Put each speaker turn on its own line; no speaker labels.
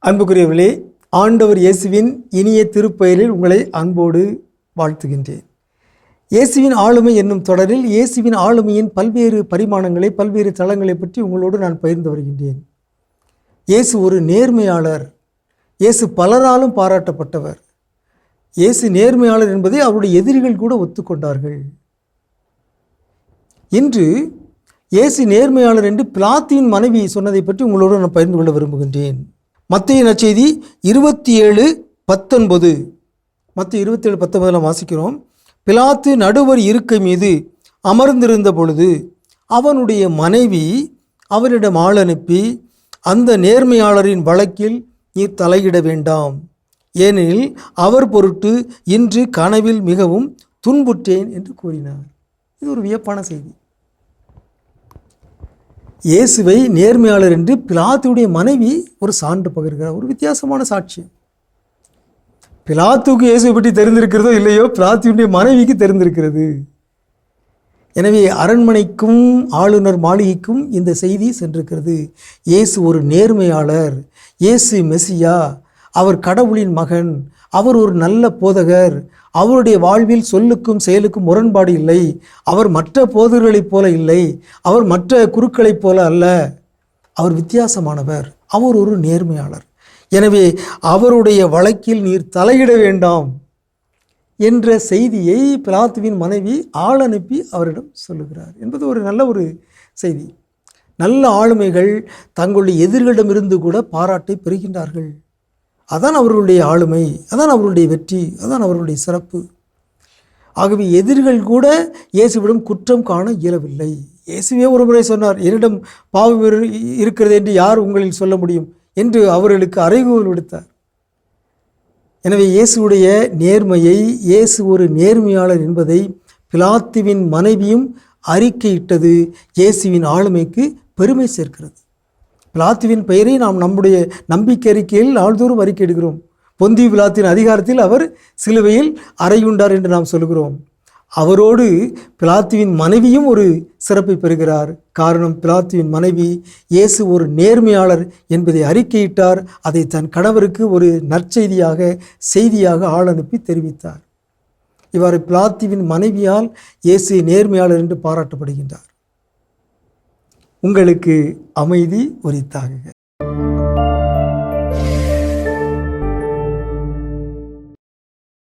அன்புக்குரியவர்களே, ஆண்டவர் இயேசுவின் இனிய திருப்பெயரில் உங்களை அன்போடு வாழ்த்துகின்றேன். இயேசுவின் ஆளுமை என்னும் தொடரில் இயேசுவின் ஆளுமையின் பல்வேறு பரிமாணங்களை, பல்வேறு தளங்களை பற்றி உங்களோடு நான் பகிர்ந்து வருகின்றேன். இயேசு ஒரு நேர்மையாளர். இயேசு பலராலும் பாராட்டப்பட்டவர். இயேசு நேர்மையாளர் என்பதை அவருடைய எதிரிகள் கூட ஒத்துக்கொண்டார்கள். இன்று இயேசு நேர்மையாளர் என்று பிலாத்தியின் மனைவி சொன்னதை பற்றி உங்களோடு நான் பகிர்ந்து கொள்ள விரும்புகின்றேன். மத்தேயு நற்செய்தி 27:19. மத்தேயு 27:19 வாசிக்கிறோம். பிலாத்து நடுவர் இருக்கை மீது அமர்ந்திருந்த பொழுது அவனுடைய மனைவி அவரிடம் ஆள் அனுப்பி, அந்த நேர்மையாளரின் வழக்கில் நீர் தலையிட வேண்டாம், ஏனெனில் அவர் பொருட்டு இன்று கனவில் மிகவும் துன்புற்றேன் என்று கூறினார். இது ஒரு வியப்பான செய்தி. இயேசுவை நேர்மையாளர் என்று பிலாத்துடைய மனைவி ஒரு சான்று பகிர்கிறார். ஒரு வித்தியாசமான சாட்சியம். பிலாத்துக்கு இயேசுவை பற்றி தெரிந்திருக்கிறதோ இல்லையோ, பிலாத்துடைய மனைவிக்கு தெரிந்திருக்கிறது. எனவே அரண்மனைக்கும் ஆளுநர் மாளிகைக்கும் இந்த செய்தி சென்றிருக்கிறது. இயேசு ஒரு நேர்மையாளர், இயேசு மெசியா, அவர் கடவுளின் மகன், அவர் ஒரு நல்ல போதகர், அவருடைய வாழ்வில் சொல்லுக்கும் செயலுக்கும் முரண்பாடு இல்லை, அவர் மற்ற போதகர்களைப் போல இல்லை, அவர் மற்ற குருக்களைப் போல அல்ல, அவர் வித்தியாசமானவர், அவர் ஒரு நேர்மையாளர். எனவே அவருடைய வழக்கில் நீர் தலையிட வேண்டாம் என்ற செய்தியை பிலாத்துவின் மனைவி ஆள் அனுப்பி அவரிடம் சொல்லுகிறார் என்பது ஒரு நல்ல ஒரு செய்தி. நல்ல ஆளுமைகள் தங்களுடைய எதிர்களிடமிருந்து கூட பாராட்டை பெறுகின்றார்கள். அதான் அவர்களுடைய ஆளுமை, அதான் அவர்களுடைய வெற்றி, அதான் அவர்களுடைய சிறப்பு. ஆகவே எதிரிகள் கூட இயேசுவிடம் குற்றம் காண இயலவில்லை. இயேசுவே ஒரு முறை சொன்னார், என்னிடம் பாவம் இருக்கிறது என்று யார் உங்களில் சொல்ல முடியும் என்று அவர்களுக்கு அறைகூவல் விடுத்தார். எனவே இயேசுடைய நேர்மையை, இயேசு ஒரு நேர்மையாளர் என்பதை பிலாத்துவின் மனைவியும் அறிக்கையிட்டது இயேசுவின் ஆளுமைக்கு பெருமை சேர்க்கிறது. பிலாத்துவின் பெயரை நாம் நம்முடைய நம்பிக்கை அறிக்கையில் நாள்தோறும் அறிக்கையிடுகிறோம். பொந்திய பிலாத்தின் அதிகாரத்தில் அவர் சிலுவையில் அறையுண்டார் என்று நாம் சொல்கிறோம். அவரோடு பிலாத்துவின் மனைவியும் ஒரு சிறப்பை பெறுகிறார். காரணம், பிலாத்துவின் மனைவி இயேசு ஒரு நேர்மையாளர் என்பதை அறிக்கையிட்டார். அதை தன் கணவருக்கு ஒரு நற்செய்தியாக, செய்தியாக ஆள் அனுப்பி தெரிவித்தார். இவ்வாறு பிலாத்துவின் மனைவியால் இயேசு நேர்மையாளர் என்று பாராட்டப்படுகின்றார். உங்களுக்கு அமைதி உரித்தாக.